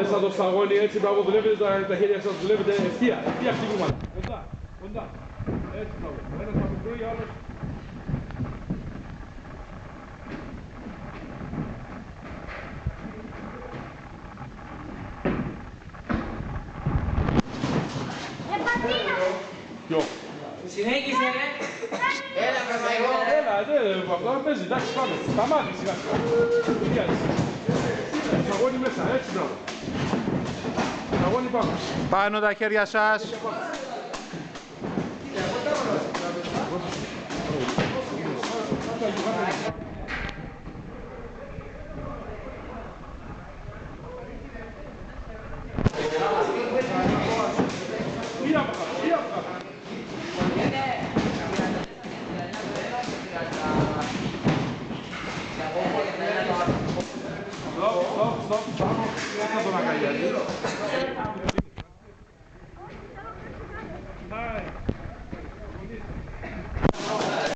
Μέσα το σταγόνι έτσι, μπράβο, δουλεύετε τα χέρια σας, δουλεύετε ευθεία χτυπήματα. Κοντά. Έτσι, μπράβο. Ο ένας παπουκρούει, ο άλλος. Ποιο? Συνέχισε ρε. Έλα μέσα εγώ. Έλα, αυτό παίζει, εντάξει, πάμε. Σταμάτη σιγά σιγά. Σταγόνι μέσα, έτσι, μπράβο. Σταγόνι πάνω. Πάνω τα χέρια σας. Stop, stop, stop, stop. Δεν θα τον αγκαλιάζει.